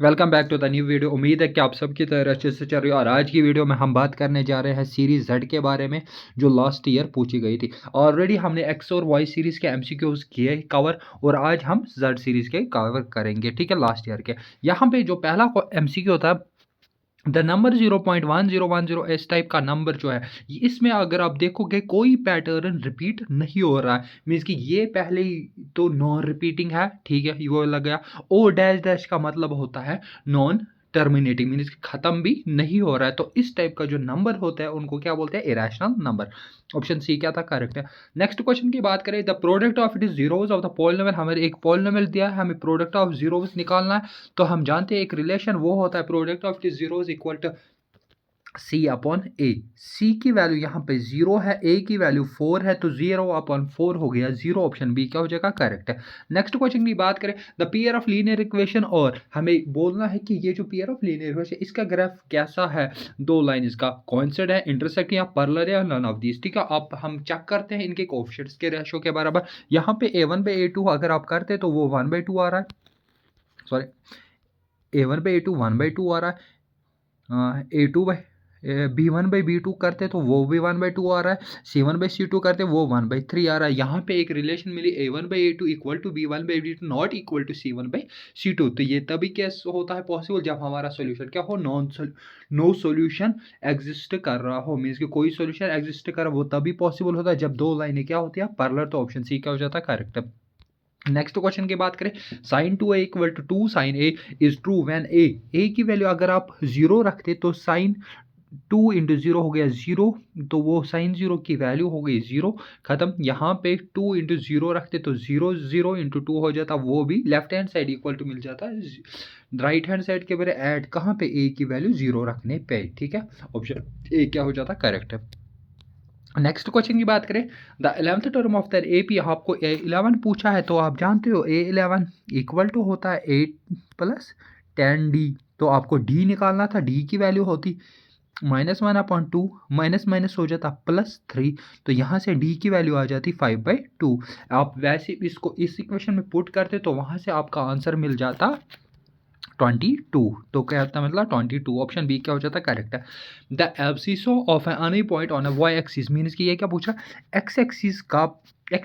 Welcome back to the new video. उम्मीद है कि आप सबकी तरह अच्छे से चल रही हो। और आज की वीडियो में हम बात करने जा रहे हैं सीरीज जेड के बारे में, जो लास्ट ईयर पूछी गई थी। ऑलरेडी हमने एक्स और वाई सीरीज के एमसीक्यूज किए कवर, और आज हम जेड सीरीज के कवर करेंगे, ठीक है, लास्ट ईयर के। यहाँ पे जो पहला एमसीक्यू था, द नंबर 0.1010 इस टाइप का नंबर जो है, इसमें अगर आप देखोगे कोई पैटर्न रिपीट नहीं हो रहा है, मीन्स कि ये पहले ही तो नॉन रिपीटिंग है, ठीक है, वो लग गया। ओ डैश डैश का मतलब होता है नॉन टर्मिनेटिंग, मीन्स कि खत्म भी नहीं हो रहा है। तो इस टाइप का जो नंबर होता है उनको क्या बोलते हैं? Irrational number. ऑप्शन सी क्या था? करेक्ट है। नेक्स्ट क्वेश्चन की बात करें, the product of it is zeros of the polynomial. हमें एक पॉलिनोमियल दिया है, हमें प्रोडक्ट ऑफ जीरोज निकालना है। तो हम जानते हैं एक रिलेशन वो होता है, product of it zeros equal to C upon A. C की वैल्यू यहाँ पे जीरो है, ए की वैल्यू 4 है, तो 0/4 हो गया जीरो। ऑप्शन बी क्या हो जाएगा? करेक्ट है। नेक्स्ट क्वेश्चन की बात करें, the pair of linear equation, और हमें बोलना है कि ये जो पेयर ऑफ लीनियर इक्वेशन, इसका ग्राफ कैसा है? दो लाइन इसका कॉन्सेंट है, इंटरसेक्ट या पैरेलल या नन ऑफ दिस, ठीक है। आप हम चेक करते हैं इनके कोएफिशिएंट्स के रेशियो के बराबर। यहाँ पे a1/a2 अगर आप करते तो वो 1/2 आ रहा है, सॉरी, a1/a2 1/2 आ रहा है, B1/B2 करते तो वो भी 1/2 आ रहा है, C1/C2 करते वो 1/3 आ रहा है। यहाँ पे एक रिलेशन मिली A1/A2 equal to B1/B2 not equal to C1/C2। तो ये तभी कैसे होता है पॉसिबल? जब हमारा सोल्यूशन क्या हो? नो सोल्यूशन एग्जिस्ट कर रहा हो, मीन्स कि कोई सोल्यूशन एग्जिस्ट कर रहा, वो तभी पॉसिबल होता है जब दो लाइनें क्या होती है? पैरेलल। तो ऑप्शन सी क्या हो जाता है? करेक्ट है। नेक्स्ट क्वेश्चन की बात करें, sine 2a equal to 2 sine a is true when a की वैल्यू अगर आप जीरो रखते तो साइन 2 × 0 हो गया जीरो, तो वो साइन जीरो की वैल्यू हो गई जीरो, खत्म। यहाँ पे 2 × 0 रखते तो जीरो, 0 × 2 हो जाता, वो भी left hand side equal to मिल जाता है राइट हैंड साइड के बारे ऐड कहाँ पे? ए की वैल्यू जीरो रखने पे, ठीक है। ऑप्शन ए क्या हो जाता? करेक्ट है। नेक्स्ट क्वेश्चन की बात करें, the 11th term of the AP, आपको A11 पूछा है, तो आप जानते हो A11 इक्वल टू होता है 8 + 10D। तो आपको D निकालना था, D की वैल्यू होती -1/2, माइनस माइनस हो जाता +3, तो यहाँ से D की वैल्यू आ जाती 5/2। आप वैसे इसको इस इक्वेशन में पुट करते तो वहाँ से आपका आंसर मिल जाता 22। तो क्या होता है? मतलब 22। ऑप्शन बी क्या हो जाता है? करेक्ट है। The abscissa of any point on a Y axis, means कि ये क्या पूछा? एक्स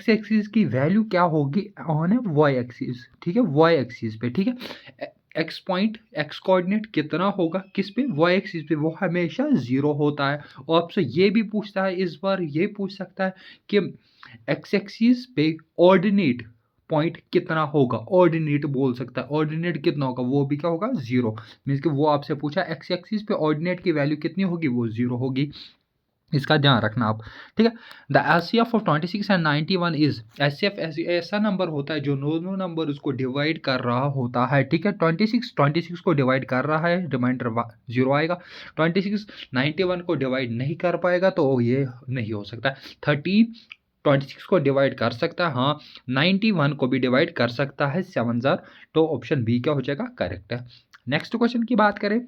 एक्सिस की वैल्यू क्या होगी ऑन ए वाई एक्सिस, ठीक है, वाई एक्सिस पे, ठीक है। एक्स पॉइंट, एक्स कोऑर्डिनेट कितना होगा किस पे? वाई एक्सिस पे, वो हमेशा जीरो होता है। और आपसे ये भी पूछता है, इस बार ये पूछ सकता है कि एक्स एक्सिस पे ऑर्डिनेट पॉइंट कितना होगा? ऑर्डिनेट बोल सकता है, ऑर्डिनेट कितना होगा? वो भी क्या होगा? जीरो। मीन्स कि वो आपसे पूछा एक्स एक्सिस पे ऑर्डिनेट की वैल्यू कितनी होगी? वो जीरो होगी। इसका ध्यान रखना आप, ठीक है। The HCF of 26 and 91 is, HCF ऐसा नंबर होता है जो नो नंबर उसको डिवाइड कर रहा होता है, ठीक है। 26 को डिवाइड कर रहा है, रिमाइंडर जीरो आएगा। 26 91 को डिवाइड नहीं कर पाएगा, तो ये नहीं हो सकता। 13 26 को डिवाइड कर सकता है, हाँ। 91 को भी डिवाइड कर सकता है 7 जार। तो ऑप्शन बी क्या हो जाएगा? करेक्ट है। नेक्स्ट क्वेश्चन की बात करें,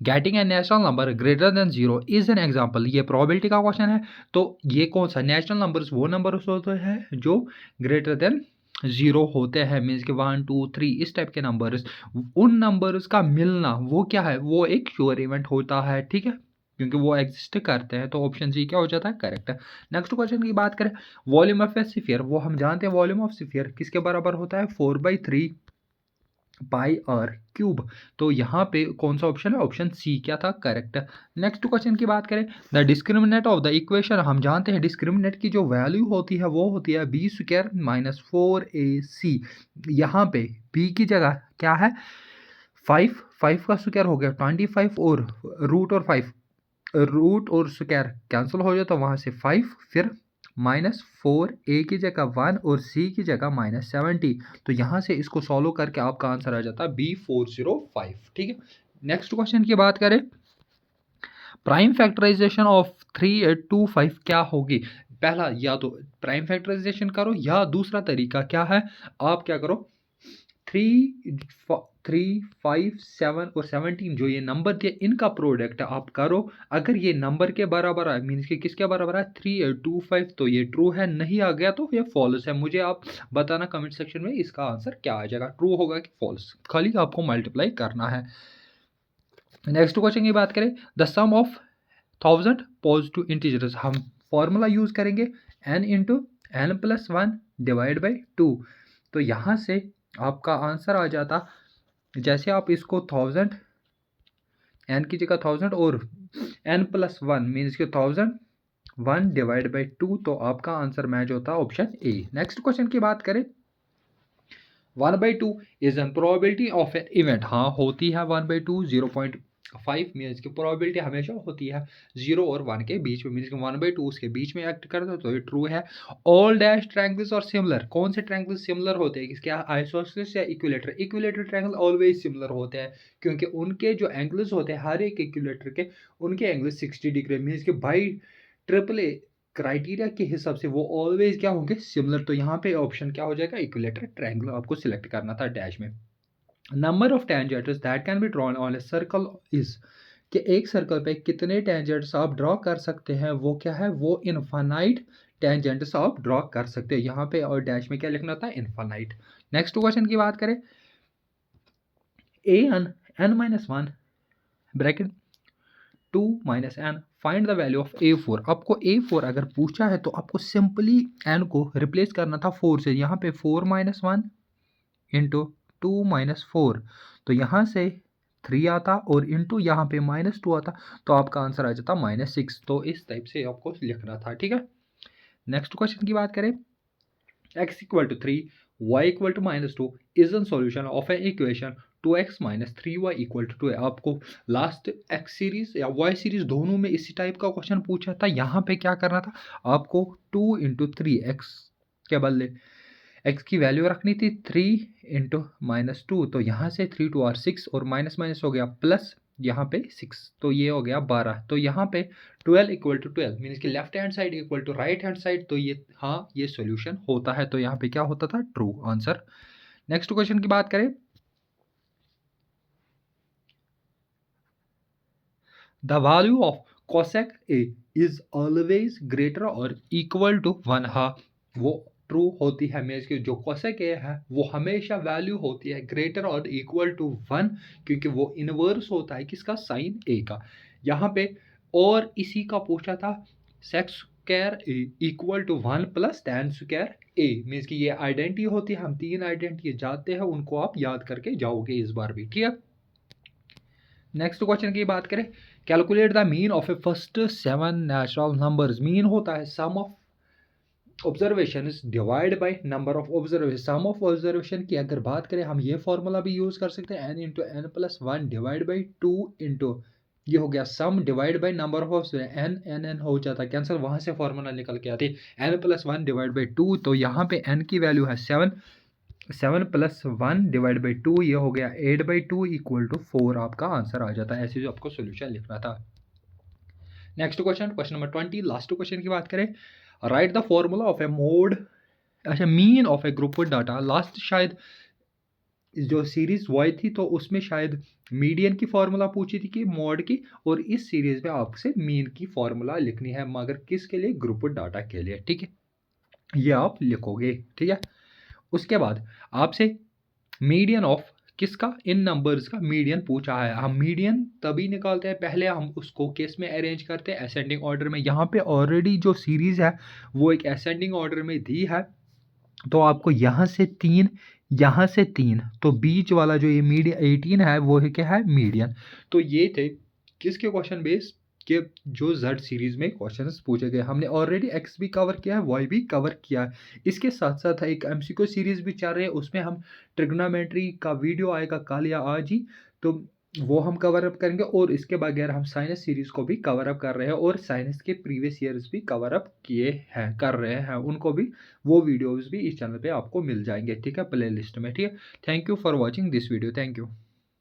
getting a natural number greater than zero is an example. ये प्रोबेबिलिटी का क्वेश्चन है। तो ये कौन सा? नेचुरल नंबर्स वो नंबर्स होते हैं जो ग्रेटर देन जीरो होते हैं, मीन्स के 1 2 3 इस टाइप के नंबर्स। उन नंबर्स का मिलना वो क्या है? वो एक श्योर इवेंट होता है, ठीक है, क्योंकि वो एग्जिस्ट करते हैं। तो ऑप्शन सी क्या हो जाता है? करेक्ट है। नेक्स्ट क्वेश्चन की बात करें, वॉल्यूम ऑफ ए स्फीयर, वो हम जानते हैं वॉल्यूम ऑफ स्फीयर किसके बराबर होता है? 4/3 पाई आर क्यूब। तो यहाँ पे कौन सा ऑप्शन है? ऑप्शन सी क्या था? करेक्ट है। नेक्स्ट क्वेश्चन की बात करें, the discriminant of the equation, हम जानते हैं डिस्क्रिमिनेंट की जो वैल्यू होती है वो होती है B² - 4AC। यहाँ पे B की जगह क्या है? 5 का स्क्वायर हो गया 25, और रूट और स्क्वायर कैंसिल हो जाता, वहाँ से 5, फिर -4, ए की जगह 1 और सी की जगह -70। तो यहाँ से इसको सॉल्व करके आपका आंसर आ जाता है B405, ठीक है। नेक्स्ट क्वेश्चन की बात करें, प्राइम फैक्टराइजेशन ऑफ 3825 क्या होगी? पहला, या तो प्राइम फैक्टराइजेशन करो, या दूसरा तरीका क्या है? आप क्या करो, 3 3 5 7 और 17 जो ये नंबर दिए इनका प्रोडक्ट आप करो, अगर ये नंबर के बराबर है मीन्स कि किसके बराबर है 3 और 2 5 तो ये ट्रू है, नहीं आ गया तो ये फॉल्स है। मुझे आप बताना कमेंट सेक्शन में इसका आंसर क्या आ जाएगा, ट्रू होगा कि फॉल्स, खाली आपको मल्टीप्लाई करना है। नेक्स्ट क्वेश्चन की बात करें, the sum of 1000 positive integers, हम फॉर्मूला यूज करेंगे n into N plus 1 divide by 2। तो यहाँ से आपका आंसर आ जाता, जैसे आप इसको 1000 n की जगह 1000 और n प्लस 1 मीन्स के 1001 डिवाइड बाई 2, तो आपका आंसर मैच होता है ऑप्शन ए। नेक्स्ट क्वेश्चन की बात करें, 1/2 is an probability of an event, हाँ होती है 1/2, 0.5 मीन्स की प्रोबेबिलिटी हमेशा होती है 0 और 1 के बीच में, मीन्स कि 1/2 उसके बीच में एक्ट करता है तो ये ट्रू है। ऑल डैश ट्रायंगल्स और सिमिलर, कौन से ट्रायंगल सिमिलर होते हैं, क्या आइसोसेलेस या equilateral, equilateral triangle always similar होते हैं क्योंकि उनके जो एंगल्स होते हैं हर एक इक्विलेटर के, उनके एंगल्स 60 डिग्री, मीन्स कि बाई ट्रिपल क्राइटेरिया के हिसाब से वो ऑलवेज क्या होंगे, सिमिलर। तो यहाँ पे ऑप्शन क्या हो जाएगा, इक्विलेटर ट्रायंगल आपको सिलेक्ट करना था डैश में। Number of tangents that can be drawn on a circle is, कि एक सर्कल पे कितने टेंजेंट्स आप ड्रॉ कर सकते हैं, वो क्या है, वो इनफाइनाइट टेंजेंट्स आप ड्रॉ कर सकते हैं। यहाँ पे और डैश में क्या लिखना था, इनफाइनाइट। नेक्स्ट क्वेश्चन की बात करें, n-1 bracket 2 minus n find the value of a4। आपको a4 अगर पूछा है तो आपको सिंपली n को रिप्लेस करना था 4 से, यहाँ पे 4 माइनस 1 इंटू 2 माइनस 4, तो यहाँ से 3 आता और इंटू यहाँ पे -2 आता, तो आपका आंसर आ जाता -6। तो इस टाइप से आपको लिखना था, ठीक है। नेक्स्ट क्वेश्चन की बात करें, x equal to 3 y equal to -2 is an solution of an equation 2x minus 3y equal to 2। आपको लास्ट x सीरीज या y सीरीज दोनों में इसी टाइप का क्वेश्चन पूछा था। यहाँ पे क्या करना था, आपको 2 इंटू 3 x के बदले x की वैल्यू रखनी थी 3 इंटू -2, तो यहाँ से 3 2 आर 6 और माइनस माइनस हो गया प्लस, यहाँ पे 6 तो ये हो गया 12। तो यहाँ पे 12 इक्वल टू 12 मीन्स कि left hand side equal to right hand side, तो ये हाँ ये सॉल्यूशन होता है, तो यहाँ पे क्या होता था, ट्रू आंसर। नेक्स्ट क्वेश्चन की बात करें, the value of cosec A is always greater और इक्वल टू 1, हाँ वो ट्रू होती है, मीन्स कि जो कोसेक ए है वो हमेशा वैल्यू होती है ग्रेटर और इक्वल टू 1, क्योंकि वो इनवर्स होता है किसका, साइन ए का। यहाँ पे और इसी का पूछा था sec square a equal to 1 plus tan square a, means कि ये आइडेंटिटी होती है, हम 3 आइडेंटिटी जाते हैं उनको आप याद करके जाओगे इस बार भी, ठीक है। नेक्स्ट क्वेश्चन की बात करें, calculate the mean of a first 7 natural numbers, mean होता है sum of observation divide by number of observation. Sum of observation की अगर बात करें हम ये फॉर्मूला भी यूज कर सकते हैं, n into N plus 1 divide by 2 into ये हो गया sum divide by number of observation, n हो जाता कैंसिल, वहां से फॉर्मूला निकल के आती n प्लस 1 डिवाइड बाई 2, तो यहाँ पे n की वैल्यू है 7, 7 प्लस 1 डिवाइड बाई 2 ये हो गया 8/2 इक्वल टू 4, आपका आंसर आ जाता है। ऐसे जो आपको सोल्यूशन लिखना था। Next question, question number 20, last question की बात करें, write the formula of a mode, अच्छा mean of a group data. Last शायद जो सीरीज वाई थी तो उसमें शायद मीडियन की फॉर्मूला पूछी थी कि मोड की, और इस सीरीज में आपसे मीन की फॉर्मूला लिखनी है, मगर किसके लिए, ग्रुप डाटा के लिए, ठीक है, ये आप लिखोगे, ठीक है। उसके बाद आपसे मीडियन ऑफ किसका, इन नंबर्स का मीडियन पूछा है। हम मीडियन तभी निकालते हैं, पहले हम उसको केस में अरेंज करते हैं असेंडिंग ऑर्डर में। यहाँ पे ऑलरेडी जो सीरीज है वो एक असेंडिंग ऑर्डर में दी है, तो आपको यहाँ से 3 यहाँ से 3, तो बीच वाला जो ये मीडियन 18 है वो है क्या है, मीडियन। तो ये थे किसके क्वेश्चन बेस के, जो जेड सीरीज में क्वेश्चंस पूछे गए। हमने ऑलरेडी एक्स भी कवर किया है, वाई भी कवर किया है, इसके साथ साथ एक एमसीक्यू सीरीज भी चल रही है, उसमें हम ट्रिग्नोमेट्री का वीडियो आएगा कल या आज ही, तो वो हम कवर अप करेंगे। और इसके बगैर हम साइंस सीरीज को भी कवर अप कर रहे हैं, और साइंस के प्रीवियस ईयर्स भी कवर अप किए हैं, कर रहे हैं उनको भी, वो वीडियोस भी इस चैनल पे आपको मिल जाएंगे, ठीक है, प्ले लिस्ट में, ठीक है। Thank you for watching this video, thank you.